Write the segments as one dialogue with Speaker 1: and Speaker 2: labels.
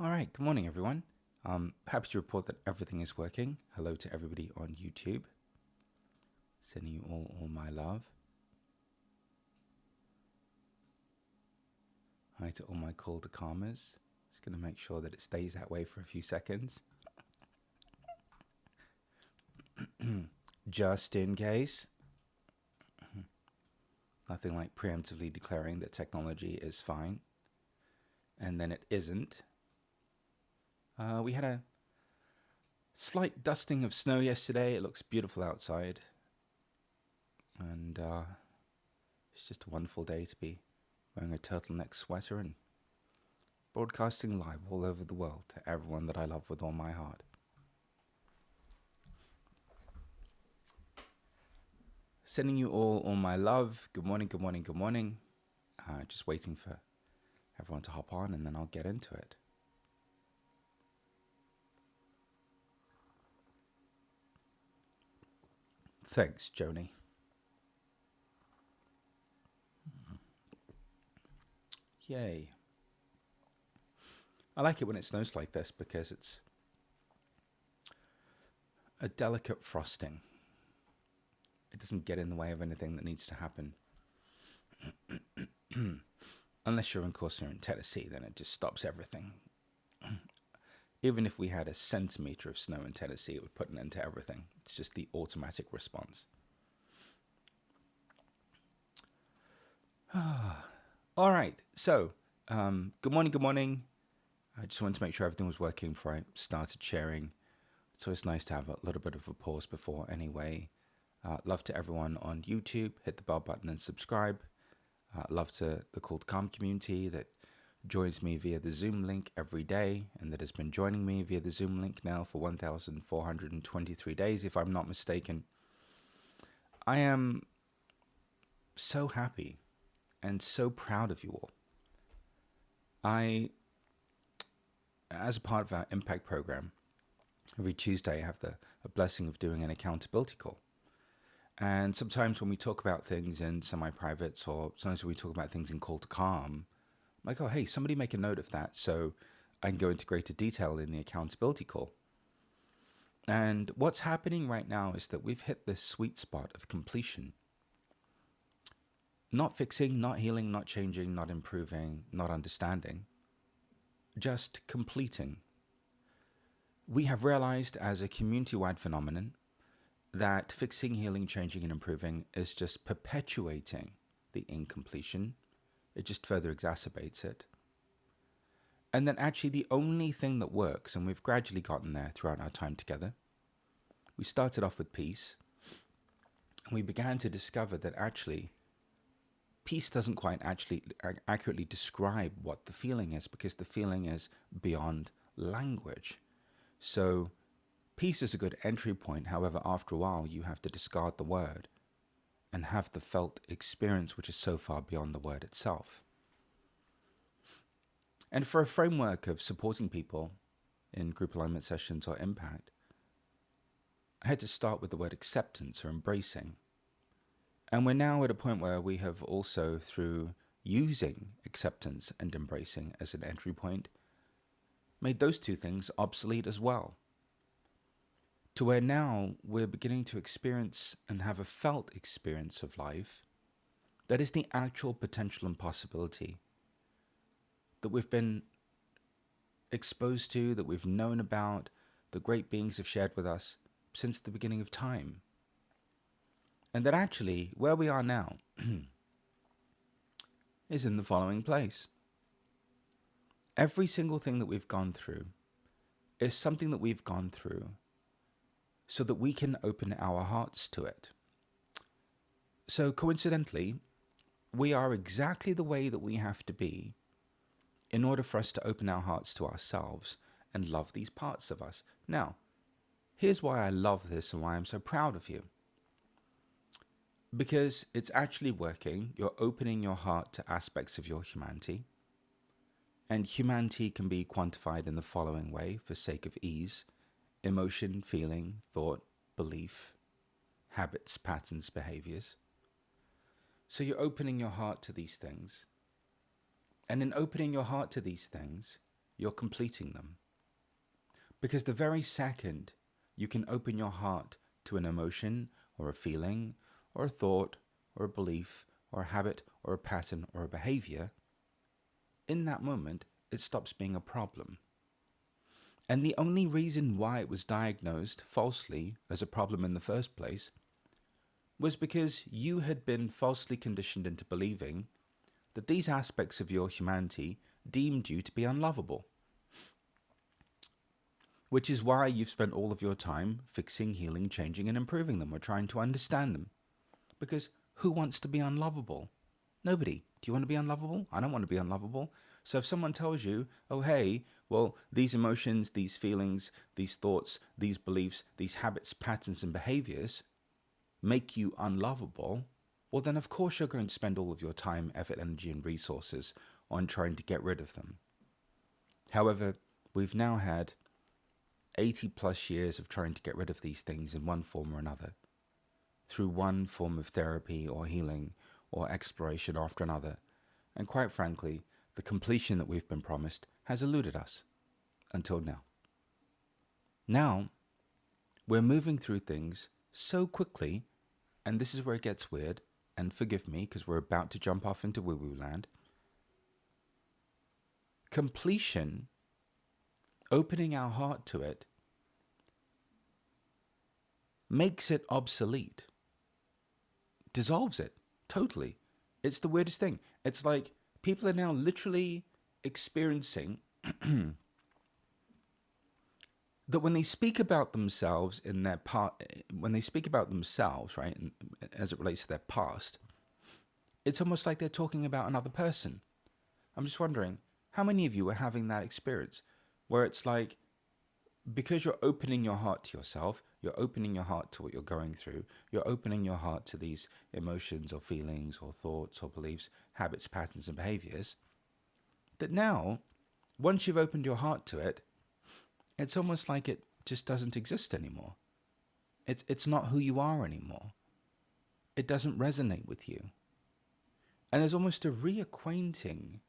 Speaker 1: All right, good morning, everyone. Happy to report that everything is working. Hello to everybody on YouTube. Sending you all my love. Hi to all my call to calmers. Just going to make sure that it stays that way for a few seconds. Just in case. Nothing like preemptively declaring that technology is fine. And then it isn't. We had a slight dusting of snow yesterday. It looks beautiful outside. And it's just a wonderful day to be wearing a turtleneck sweater and broadcasting live all over the world to everyone that I love with all my heart. Sending you all my love. Good morning, good morning, good morning. Just waiting for everyone to hop on and then I'll get into it. Thanks, Joni. Yay. I like it when it snows like this because it's a delicate frosting. It doesn't get in the way of anything that needs to happen. Unless you're, of course, in Tennessee, then it just stops everything. Even if we had a centimeter of snow in Tennessee, it would put an end to everything. It's just the automatic response. All right. So, good morning, good morning. I just wanted to make sure everything was working before I started sharing. It's always nice to have a little bit of a pause before anyway. Love to everyone on YouTube. Hit the bell button and subscribe. Love to the Call to Calm community that joins me via the Zoom link every day and that has been joining me via the Zoom link now for 1,423 days, if I'm not mistaken. I am so happy and so proud of you all. As a part of our Impact program, every Tuesday I have the blessing of doing an accountability call. And sometimes when we talk about things in semi-privates or sometimes when we talk about things in Call to Calm, I'm like, oh, hey, somebody make a note of that so I can go into greater detail in the accountability call. And what's happening right now is that we've hit this sweet spot of completion. Not fixing, not healing, not changing, not improving, not understanding. Just completing. We have realized as a community-wide phenomenon that fixing, healing, changing, and improving is just perpetuating the incompletion. It just further exacerbates it. And then actually the only thing that works, and we've gradually gotten there throughout our time together, we started off with peace, and we began to discover that actually peace doesn't quite actually accurately describe what the feeling is because the feeling is beyond language. So peace is a good entry point. However, after a while, you have to discard the word and have the felt experience, which is so far beyond the word itself. And for a framework of supporting people in group alignment sessions or impact, I had to start with the word acceptance or embracing. And we're now at a point where we have also, through using acceptance and embracing as an entry point, made those two things obsolete as well. To where now we're beginning to experience and have a felt experience of life that is the actual potential and possibility that we've been exposed to, that we've known about, the great beings have shared with us since the beginning of time. And that actually, where we are now, is in the following place. Every single thing that we've gone through is something that we've gone through so that we can open our hearts to it. So coincidentally, we are exactly the way that we have to be in order for us to open our hearts to ourselves and love these parts of us. Now, here's why I love this and why I'm so proud of you. Because it's actually working. You're opening your heart to aspects of your humanity. And humanity can be quantified in the following way for sake of ease: emotion, feeling, thought, belief, habits, patterns, behaviors. So you're opening your heart to these things. And in opening your heart to these things, you're completing them. Because the very second you can open your heart to an emotion or a feeling or a thought or a belief or a habit or a pattern or a behavior, in that moment, it stops being a problem. And the only reason why it was diagnosed falsely as a problem in the first place was because you had been falsely conditioned into believing that these aspects of your humanity deemed you to be unlovable. Which is why you've spent all of your time fixing, healing, changing, and improving them, or trying to understand them. Because who wants to be unlovable? Nobody. Do you want to be unlovable? I don't want to be unlovable. So if someone tells you, oh, hey, well, these emotions, these feelings, these thoughts, these beliefs, these habits, patterns, and behaviors make you unlovable, well, then of course you're going to spend all of your time, effort, energy, and resources on trying to get rid of them. However, we've now had 80 plus years of trying to get rid of these things in one form or another, through one form of therapy or healing or exploration after another. And quite frankly, the completion that we've been promised has eluded us until now. Now, we're moving through things so quickly, and this is where it gets weird, and forgive me because we're about to jump off into woo-woo land. Completion, opening our heart to it, makes it obsolete, dissolves it totally. It's the weirdest thing. It's like people are now literally experiencing that when they speak about themselves in their when they speak about themselves, right, as it relates to their past, it's almost like they're talking about another person. I'm just wondering, how many of you are having that experience where it's like, because you're opening your heart to yourself, you're opening your heart to what you're going through, you're opening your heart to these emotions or feelings or thoughts or beliefs, habits, patterns, and behaviors, that now, once you've opened your heart to it, it's almost like it just doesn't exist anymore. It's not who you are anymore. It doesn't resonate with you. And there's almost a reacquainting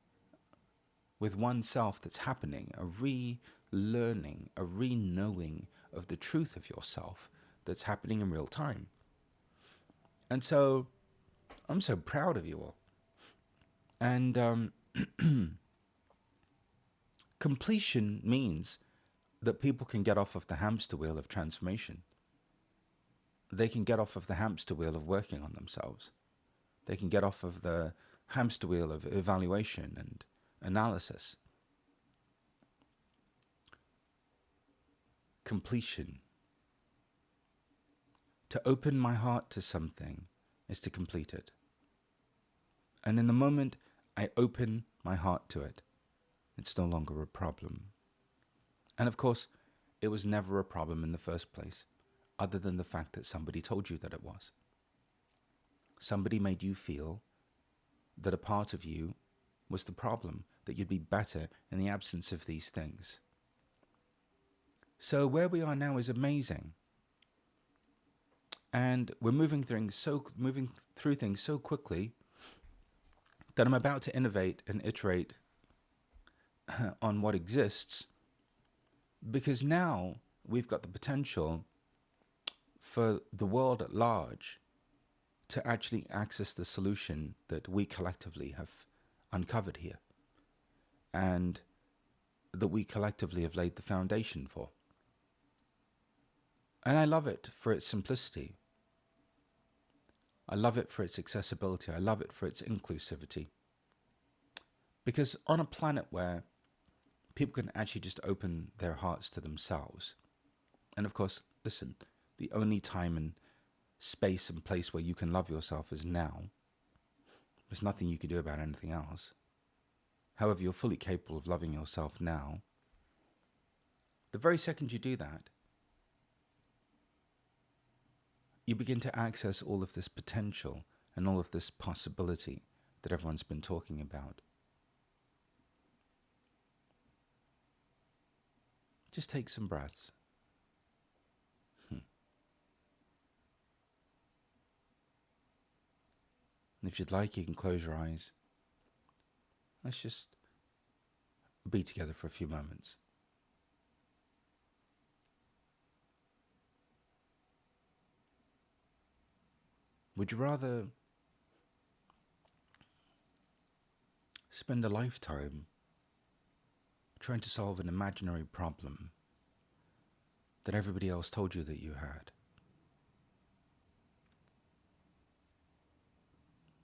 Speaker 1: with oneself that's happening, a relearning, a re-knowing of the truth of yourself that's happening in real time. And so I'm so proud of you all. And completion means that people can get off of the hamster wheel of transformation. They can get off of the hamster wheel of working on themselves. They can get off of the hamster wheel of evaluation and analysis. Completion. To open my heart to something is to complete it. And in the moment I open my heart to it, it's no longer a problem. And of course, it was never a problem in the first place, other than the fact that somebody told you that it was. Somebody made you feel that a part of you was the problem, that you'd be better in the absence of these things. So where we are now is amazing. And we're moving through things so quickly that I'm about to innovate and iterate on what exists, because now we've got the potential for the world at large to actually access the solution that we collectively have uncovered here, and that we collectively have laid the foundation for. And I love it for its simplicity. I love it for its accessibility. I love it for its inclusivity. Because on a planet where people can actually just open their hearts to themselves, and of course, listen, the only time and space and place where you can love yourself is now. There's nothing you can do about anything else. However, you're fully capable of loving yourself now. The very second you do that, you begin to access all of this potential and all of this possibility that everyone's been talking about. Just take some breaths. And if you'd like, you can close your eyes. Let's just be together for a few moments. Would you rather spend a lifetime trying to solve an imaginary problem that everybody else told you that you had?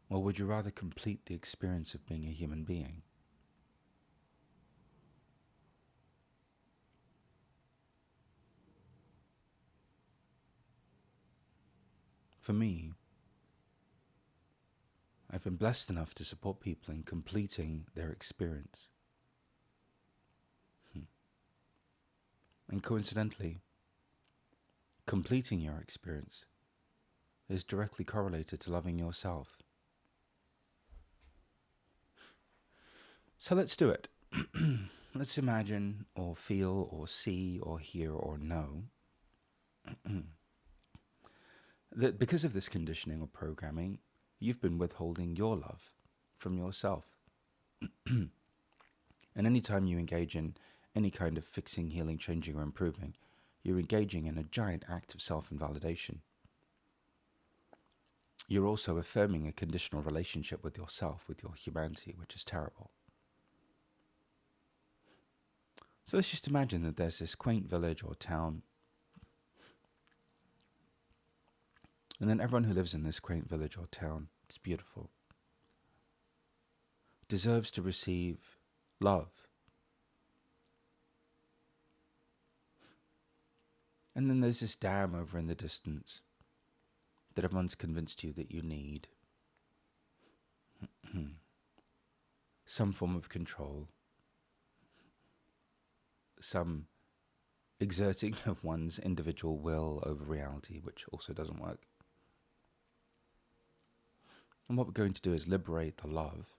Speaker 1: Or would you rather complete the experience of being a human being? For me, I've been blessed enough to support people in completing their experience. And coincidentally, completing your experience is directly correlated to loving yourself. So let's do it. Let's imagine or feel or see or hear or know that because of this conditioning or programming, you've been withholding your love from yourself. And anytime you engage in any kind of fixing, healing, changing, or improving, you're engaging in a giant act of self-invalidation. You're also affirming a conditional relationship with yourself, with your humanity, which is terrible. So let's just imagine that there's this quaint village or town, and then everyone who lives in this quaint village or town, it's beautiful, deserves to receive love. And then there's this dam over in the distance that everyone's convinced you that you need. Some form of control, some exerting of one's individual will over reality, which also doesn't work. And what we're going to do is liberate the love,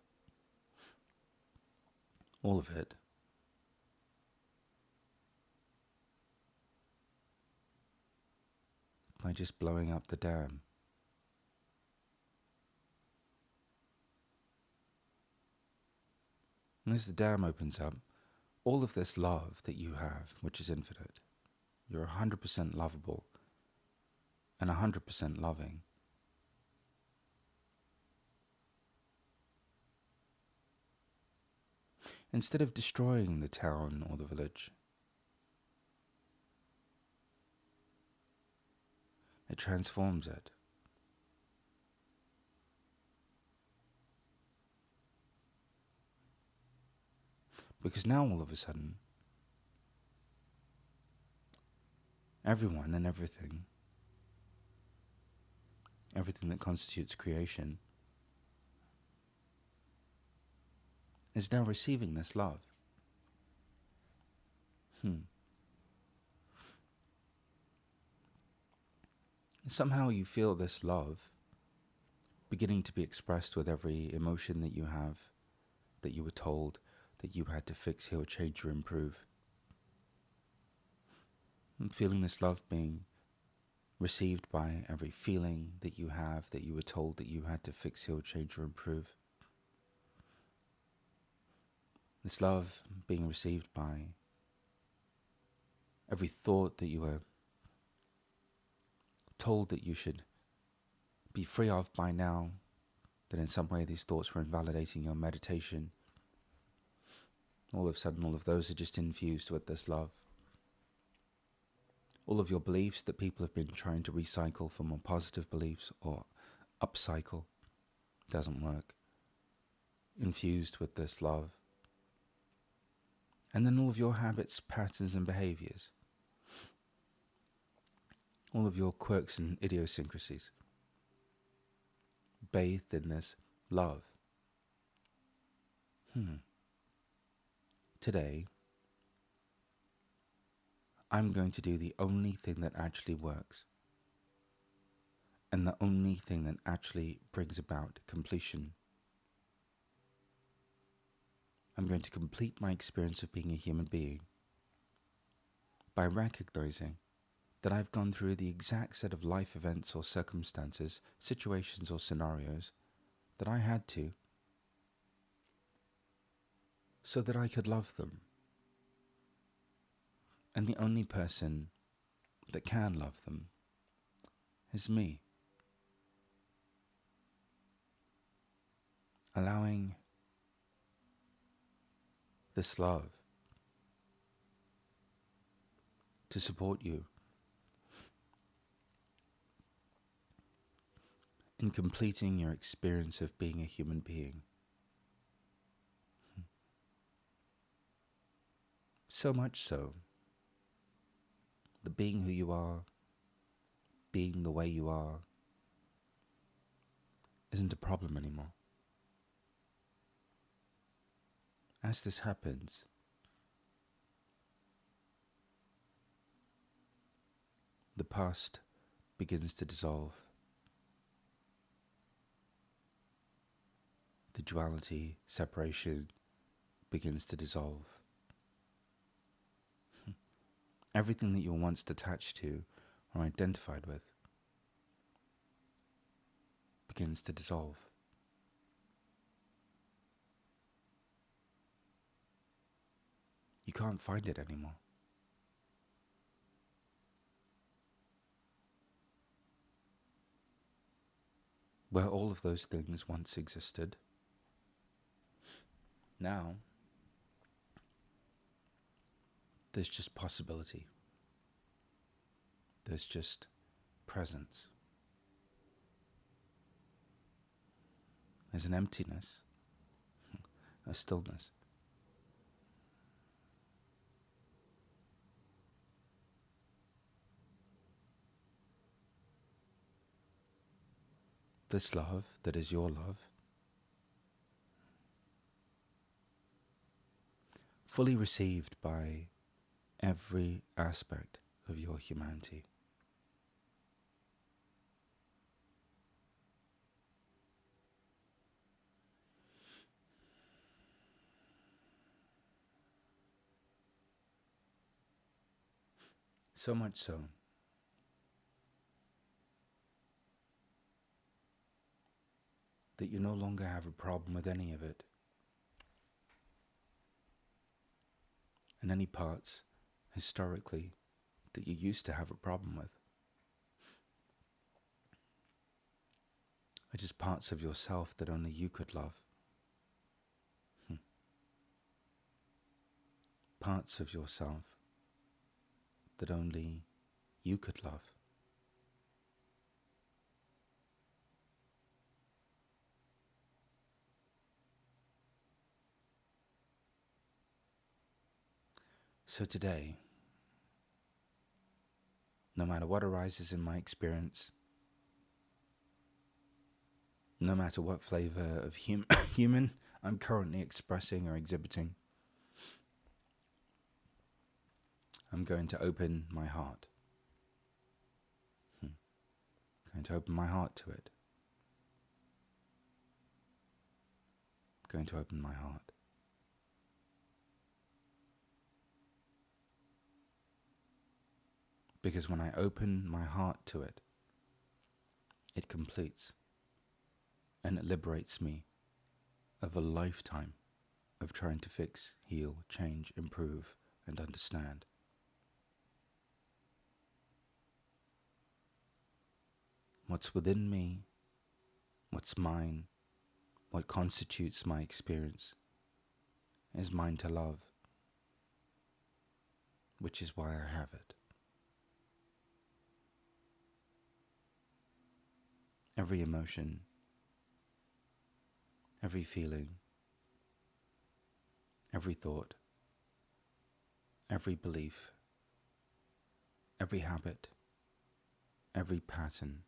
Speaker 1: all of it, by just blowing up the dam. And as the dam opens up, all of this love that you have, which is infinite, you're 100% lovable and 100% loving. Instead of destroying the town or the village, it transforms it. Because now all of a sudden, everyone and everything that constitutes creation, is now receiving this love. Somehow you feel this love beginning to be expressed with every emotion that you have, that you were told that you had to fix, heal, change, or improve. And feeling this love being received by every feeling that you have, that you were told that you had to fix, heal, change, or improve. This love being received by every thought that you were told that you should be free of by now, that in some way these thoughts were invalidating your meditation. All of a sudden, all of those are just infused with this love. All of your beliefs that people have been trying to recycle for more positive beliefs or upcycle, doesn't work. Infused with this love. And then all of your habits, patterns, and behaviors. All of your quirks and idiosyncrasies. Bathed in this love. Today, I'm going to do the only thing that actually works. And the only thing that actually brings about completion. I'm going to complete my experience of being a human being by recognizing that I've gone through the exact set of life events or circumstances, situations or scenarios that I had to so that I could love them. And the only person that can love them is me. Allowing this love to support you in completing your experience of being a human being. So much so that being who you are, being the way you are, isn't a problem anymore. As this happens, the past begins to dissolve. The duality, separation begins to dissolve. Everything that you were once attached to or identified with begins to dissolve. You can't find it anymore. Where all of those things once existed, now there's just possibility. There's just presence. There's an emptiness, a stillness. This love that is your love, fully received by every aspect of your humanity. So much so that you no longer have a problem with any of it. And any parts, historically, that you used to have a problem with are just parts of yourself that only you could love. Parts of yourself that only you could love. So today, no matter what arises in my experience, no matter what flavor of human I'm currently expressing or exhibiting, I'm going to open my heart. I'm going to open my heart to it. I'm going to open my heart. Because when I open my heart to it, it completes and it liberates me of a lifetime of trying to fix, heal, change, improve, and understand. What's within me, what's mine, what constitutes my experience is mine to love, which is why I have it. Every emotion, every feeling, every thought, every belief, every habit, every pattern,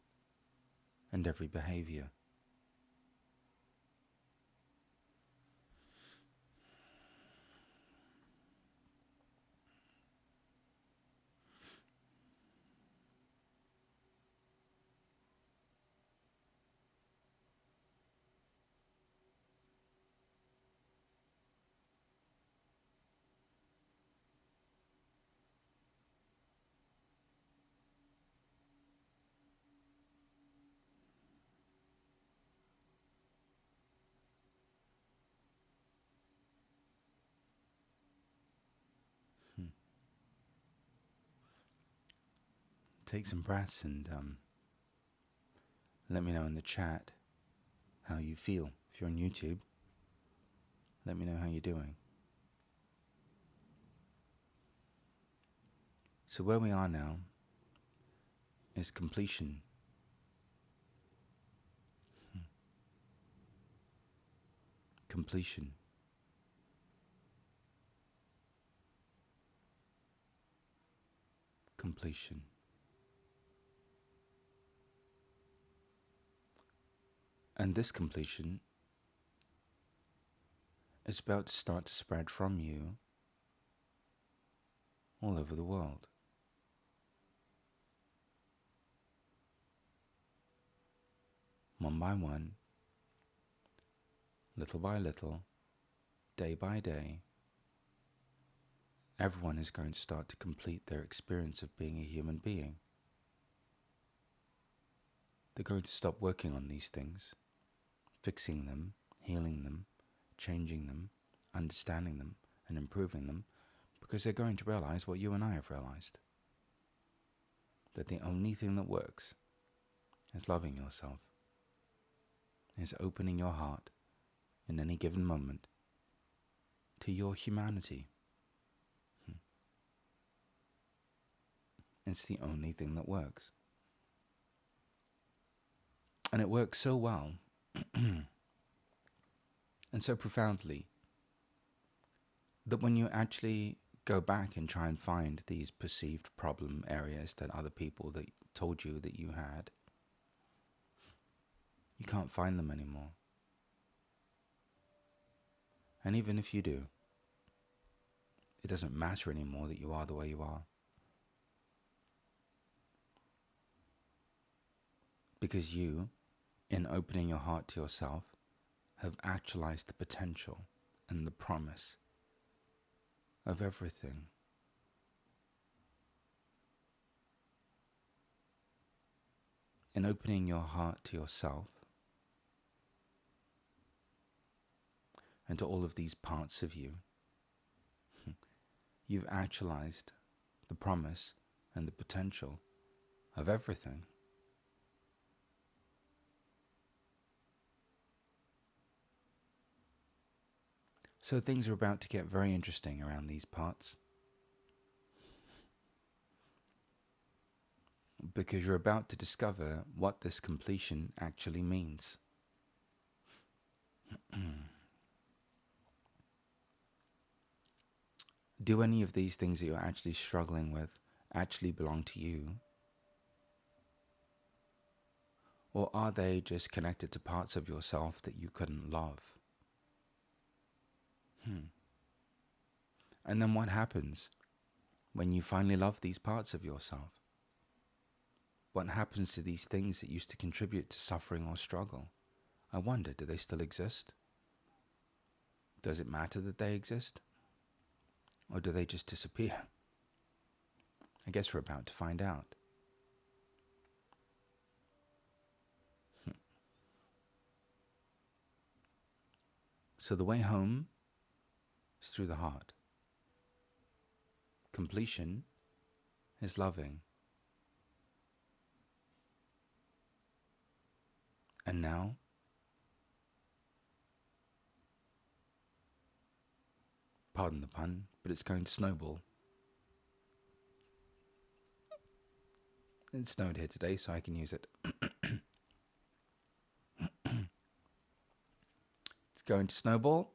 Speaker 1: and every behavior take some breaths and let me know in the chat how you feel. If you're on YouTube, let me know how you're doing. So where we are now is completion. Completion. Completion. And this completion is about to start to spread from you all over the world. One by one, little by little, day by day, everyone is going to start to complete their experience of being a human being. They're going to stop working on these things, fixing them, healing them, changing them, understanding them, and improving them, because they're going to realize what you and I have realized. That the only thing that works is loving yourself, is opening your heart in any given moment to your humanity. It's the only thing that works. And it works so well and so profoundly that when you actually go back and try and find these perceived problem areas that other people that told you that you had, you can't find them anymore. And even if you do, it doesn't matter anymore that you are the way you are. Because you, in opening your heart to yourself, have actualized the potential and the promise of everything. In opening your heart to yourself and to all of these parts of you, you've actualized the promise and the potential of everything. So things are about to get very interesting around these parts, because you're about to discover what this completion actually means. Do any of these things that you're actually struggling with actually belong to you? Or are they just connected to parts of yourself that you couldn't love? And then what happens when you finally love these parts of yourself? What happens to these things that used to contribute to suffering or struggle? I wonder, do they still exist? Does it matter that they exist? Or do they just disappear? I guess we're about to find out. So the way home is through the heart. Completion is loving. And now, pardon the pun, but it's going to snowball. It snowed here today, so I can use it. It's going to snowball.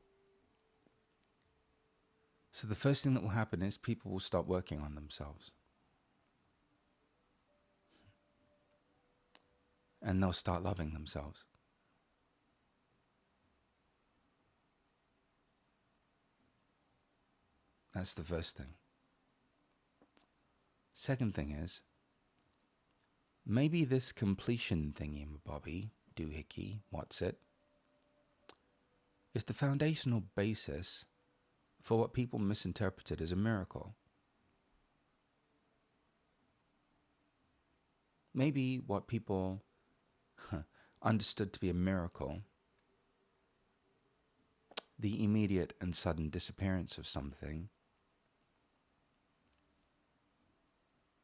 Speaker 1: So the first thing that will happen is people will stop working on themselves. And they'll start loving themselves. That's the first thing. Second thing is, maybe this completion thingy, Bobby, doohickey, what's it, is the foundational basis for what people misinterpreted as a miracle. Maybe what people understood to be a miracle, the immediate and sudden disappearance of something,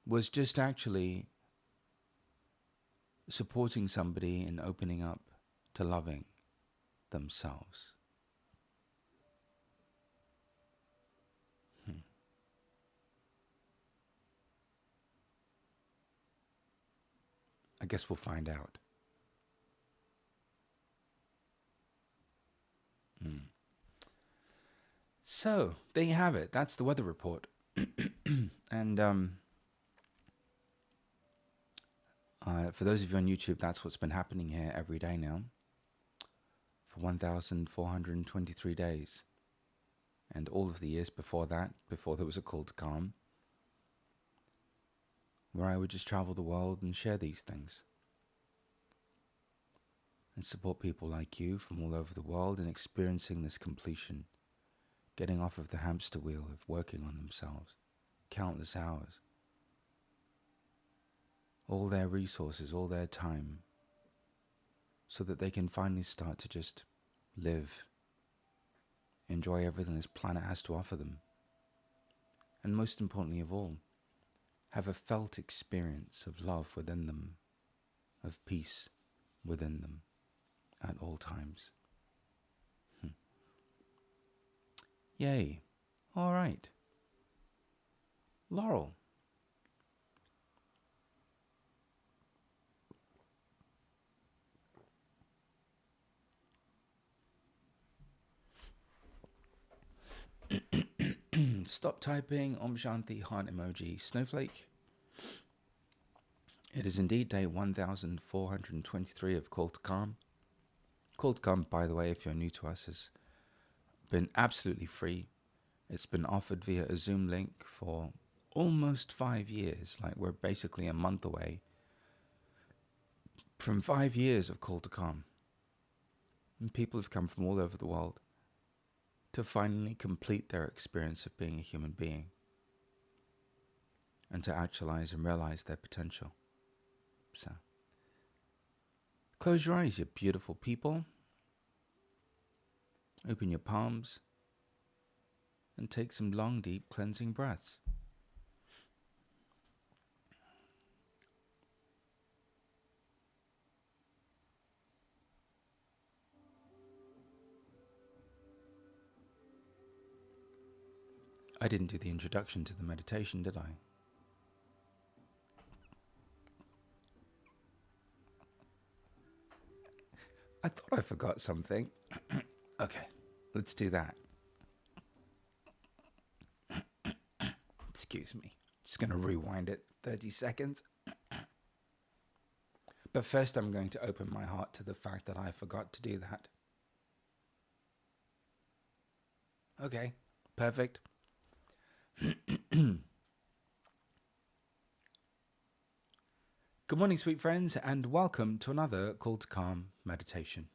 Speaker 1: was just actually supporting somebody in opening up to loving themselves. I guess we'll find out. So, there you have it. That's the weather report. And for those of you on YouTube, that's what's been happening here every day now for 1,423 days. And all of the years before that, before there was a call to calm, where I would just travel the world and share these things and support people like you from all over the world in experiencing this completion, getting off of the hamster wheel of working on themselves, countless hours, all their resources, all their time, so that they can finally start to just live, enjoy everything this planet has to offer them, and most importantly of all, have a felt experience of love within them, of peace within them at all times. Yay. All right. Laurel. Stop typing Om Shanti heart emoji snowflake. It is indeed day 1423 of Call to Calm. Call to Calm, by the way, if you're new to us, has been absolutely free. It's been offered via a Zoom link for almost 5 years. Like, we're basically a month away from 5 years of Call to Calm. And people have come from all over the world to finally complete their experience of being a human being and to actualize and realize their potential. So, close your eyes, you beautiful people. Open your palms and take some long, deep cleansing breaths. I didn't do the introduction to the meditation, did I? I thought I forgot something. Okay, let's do that. Excuse me. Just going to rewind it 30 seconds. But first I'm going to open my heart to the fact that I forgot to do that. Okay, perfect. Good morning, sweet friends, and welcome to another Call to Calm meditation.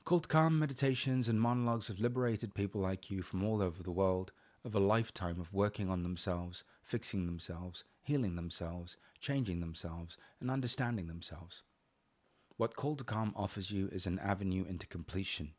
Speaker 1: Call to Calm meditations and monologues have liberated people like you from all over the world of a lifetime of working on themselves, fixing themselves, healing themselves, changing themselves, and understanding themselves. What Call to Calm offers you is an avenue into completion,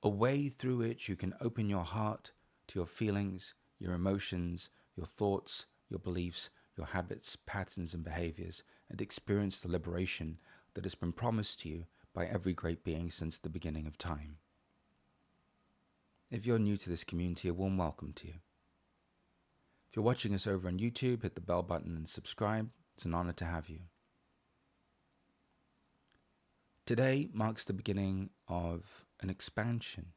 Speaker 1: a way through which you can open your heart to your feelings, your emotions, your thoughts, your beliefs, your habits, patterns, and behaviors, and experience the liberation that has been promised to you by every great being since the beginning of time. If you're new to this community, a warm welcome to you. If you're watching us over on YouTube, hit the bell button and subscribe. It's an honor to have you. Today marks the beginning of an expansion.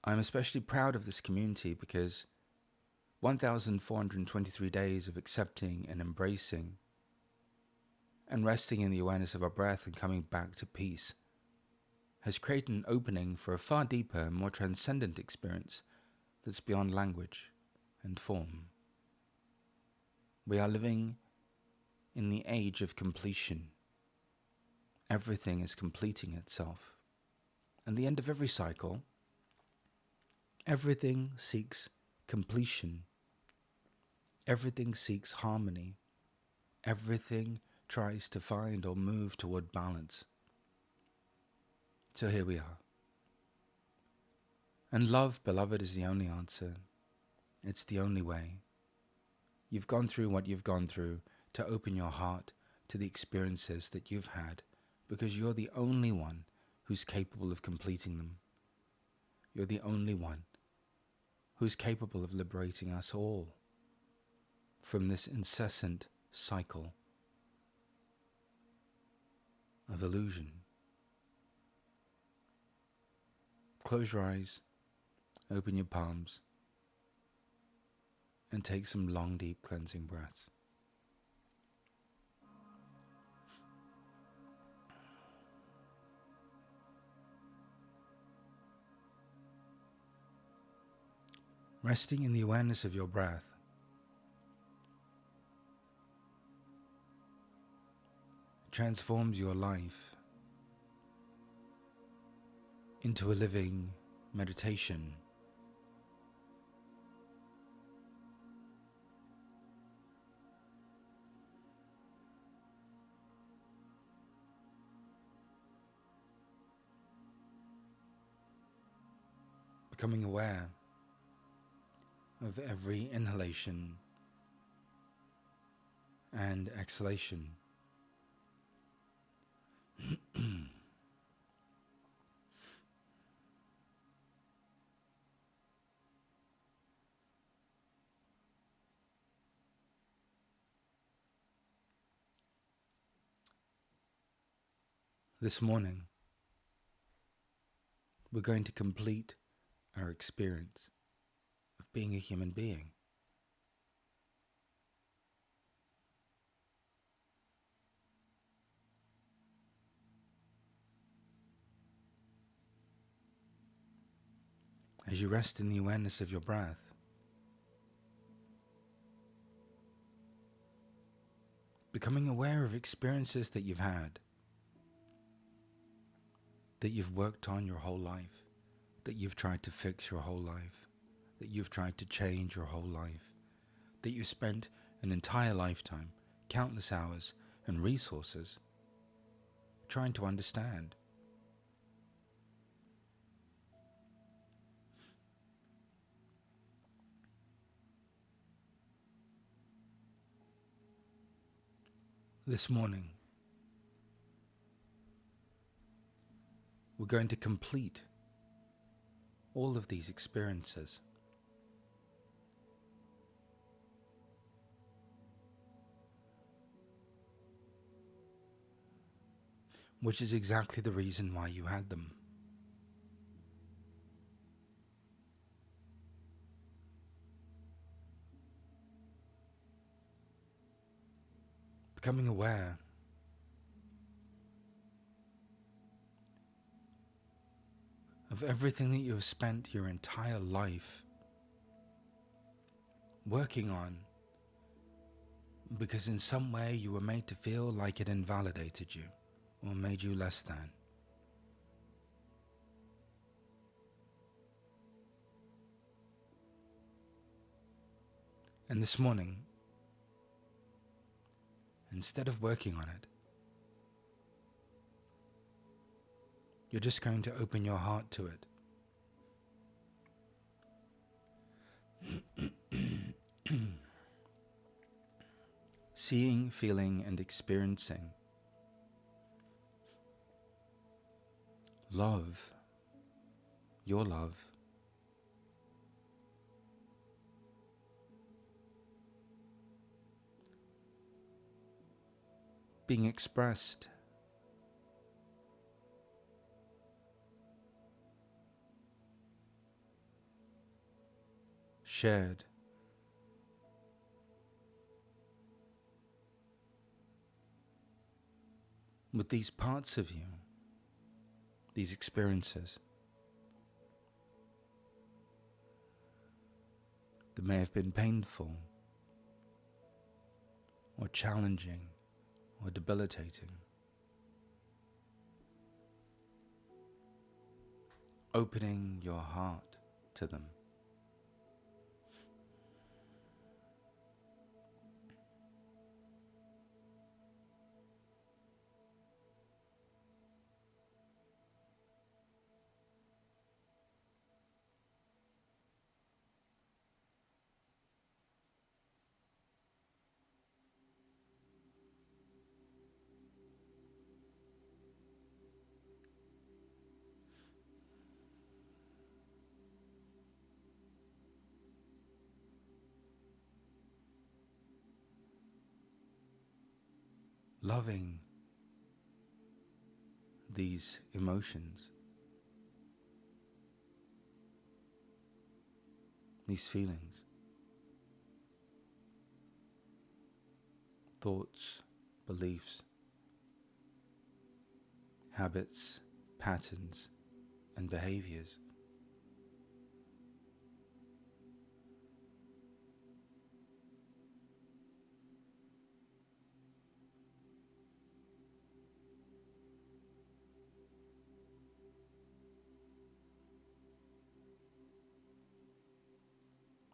Speaker 1: I'm especially proud of this community because 1,423 days of accepting and embracing and resting in the awareness of our breath and coming back to peace has created an opening for a far deeper and more transcendent experience that's beyond language and form. We are living in the age of completion. Everything is completing itself. And the end of every cycle, everything seeks completion. Everything seeks harmony. Everything tries to find or move toward balance. So here we are. And love, beloved, is the only answer. It's the only way. You've gone through what you've gone through to open your heart to the experiences that you've had, because you're the only one who's capable of completing them. You're the only one who's capable of liberating us all from this incessant cycle of illusion. Close your eyes, open your palms, and take some long, deep cleansing breaths. Resting in the awareness of your breath, transforms your life into a living meditation. Becoming aware of every inhalation and exhalation. This morning, we're going to complete our experience of being a human being. As you rest in the awareness of your breath, becoming aware of experiences that you've had, that you've worked on your whole life, that you've tried to fix your whole life, that you've tried to change your whole life, that you've spent an entire lifetime, countless hours and resources trying to understand. This morning, we're going to complete all of these experiences. Which is exactly the reason why you had them. Becoming aware of everything that you have spent your entire life working on, because in some way you were made to feel like it invalidated you or made you less than. And this morning, instead of working on it, you're just going to open your heart to it. Seeing, feeling, and experiencing love, your love, being expressed, shared, with these parts of you, these experiences that may have been painful or challenging or debilitating. Opening your heart to them. loving these emotions, these feelings, thoughts, beliefs, habits, patterns, and behaviors.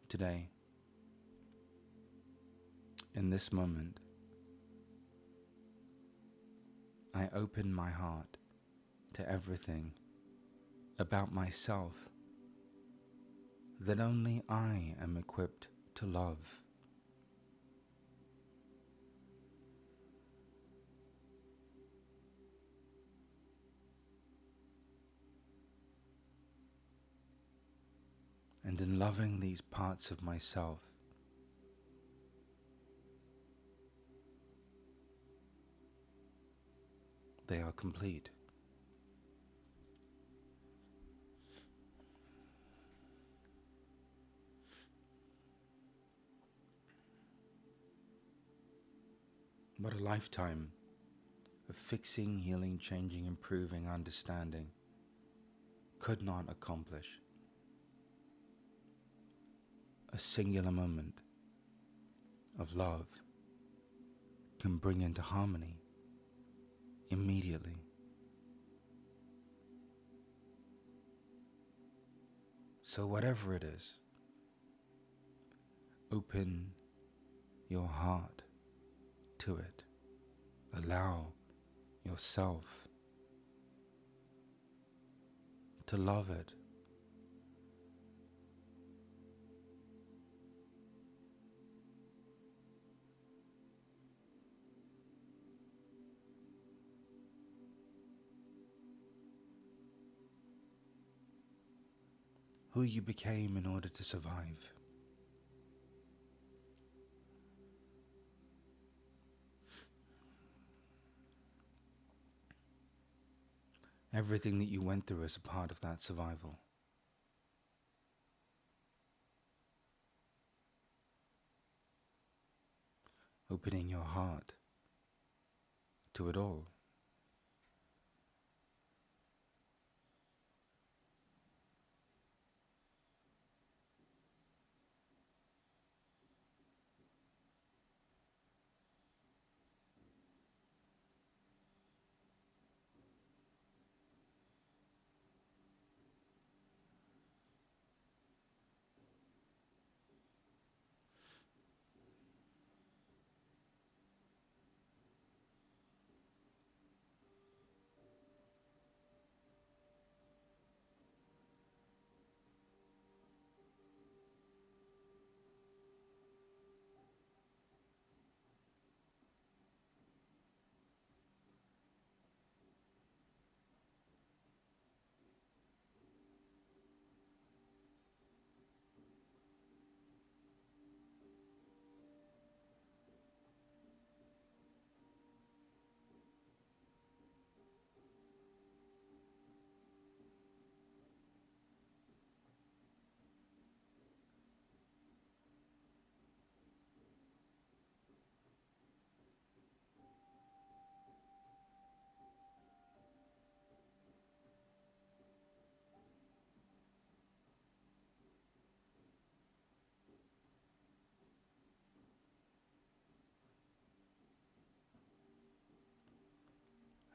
Speaker 1: Today, in this moment, I open my heart to everything about myself that only I am equipped to love. And in loving these parts of myself, they are complete. What a lifetime of fixing, healing, changing, improving, understanding could not accomplish. A singular moment of love can bring into harmony immediately. So whatever it is, open your heart to it. Allow yourself to love it. Who you became in order to survive. Everything that you went through as a part of that survival. Opening your heart to it all.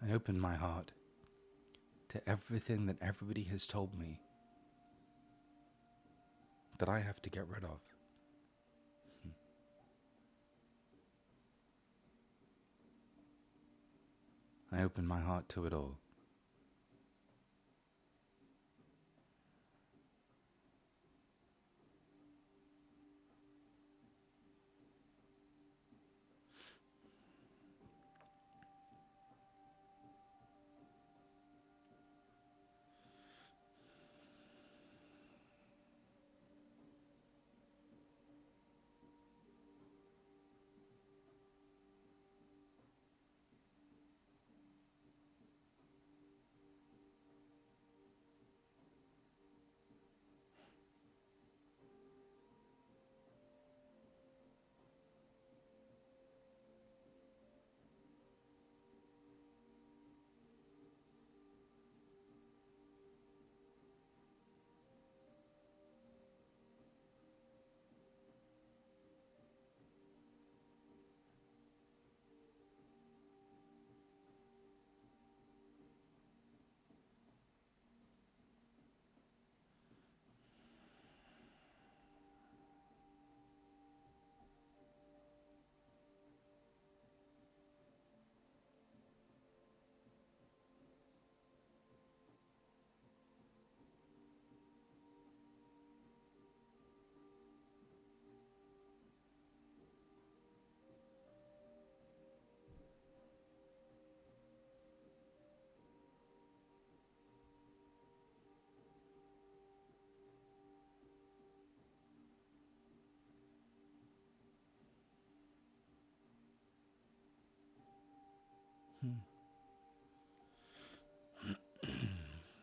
Speaker 1: I open my heart to everything that everybody has told me that I have to get rid of. I open my heart to it all.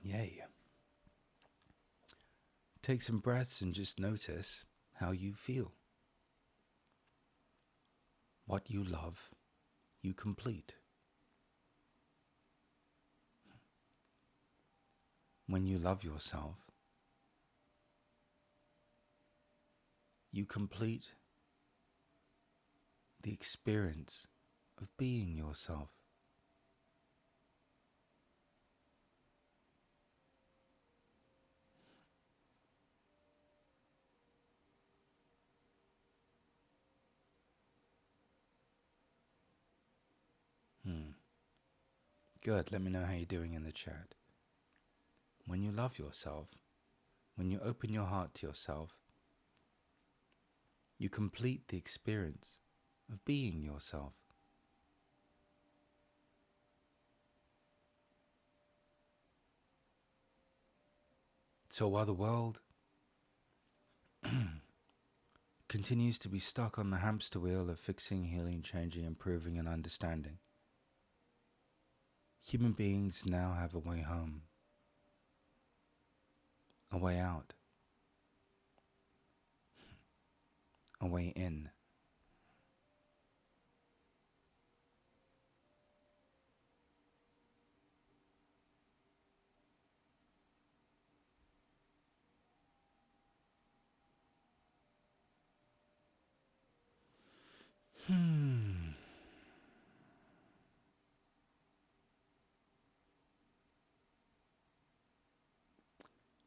Speaker 1: Yay. Take some breaths and just notice how you feel. What you love, you complete. When you love yourself, you complete the experience of being yourself. Good, let me know how you're doing in the chat. When you love yourself, when you open your heart to yourself, you complete the experience of being yourself. So while the world continues to be stuck on the hamster wheel of fixing, healing, changing, improving, and understanding, human beings now have a way home, a way out, a way in.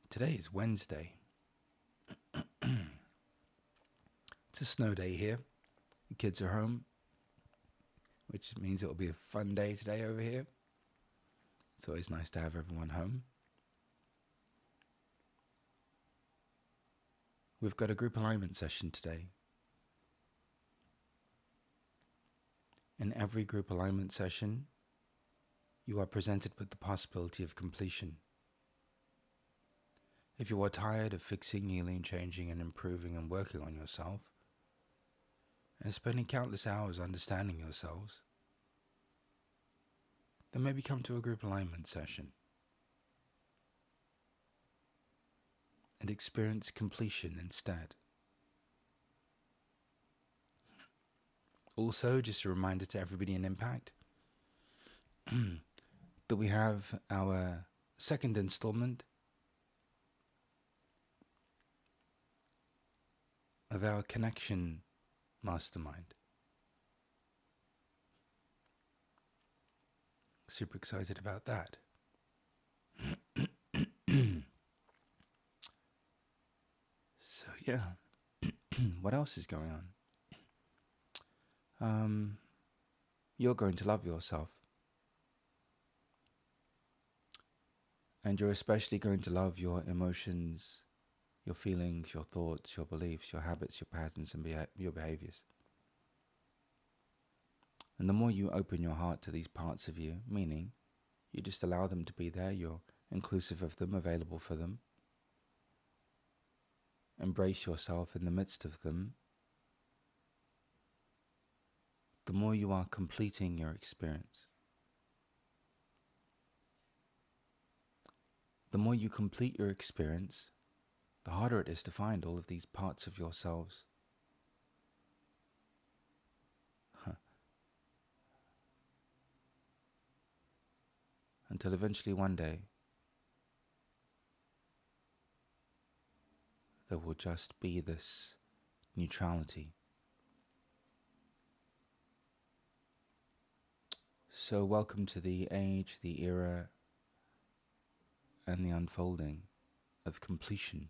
Speaker 1: Today is Wednesday. It's a snow day here. The kids are home, which means it'll be a fun day today over here. It's always nice to have everyone home. We've got a group alignment session today. In every group alignment session, you are presented with the possibility of completion. If you are tired of fixing, healing, changing, and improving and working on yourself, and spending countless hours understanding yourselves, then maybe come to a group alignment session and experience completion instead. Also, just a reminder to everybody in Impact that we have our second installment of our connection mastermind. Super excited about that. So yeah, what else is going on? You're going to love yourself. And you're especially going to love your emotions, your feelings, your thoughts, your beliefs, your habits, your patterns, and your behaviors. And the more you open your heart to these parts of you, meaning you just allow them to be there, you're inclusive of them, available for them, embrace yourself in the midst of them, the more you are completing your experience. The more you complete your experience, the harder it is to find all of these parts of yourselves. Until eventually one day, there will just be this neutrality. So welcome to the age, the era, and the unfolding of completion.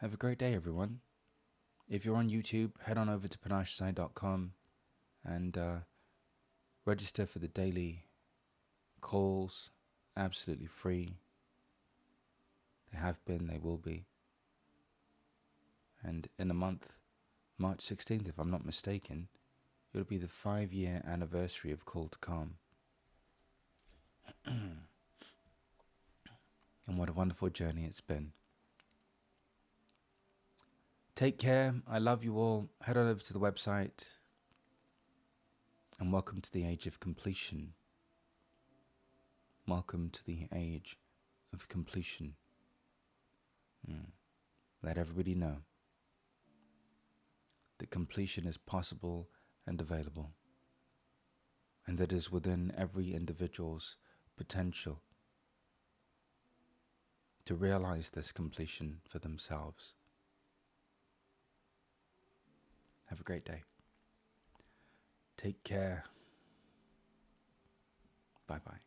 Speaker 1: Have a great day, everyone. If you're on YouTube, head on over to panacheside.com and register for the daily calls, absolutely free. They have been, they will be. And in a month, March 16th, if I'm not mistaken, it'll be the 5-year anniversary of Call to Calm. And what a wonderful journey it's been. Take care. I love you all. Head on over to the website, and welcome to the age of completion. Welcome to the age of completion. Let everybody know that completion is possible and available, and that is within every individual's potential to realize this completion for themselves. Have a great day. Take care. Bye-bye.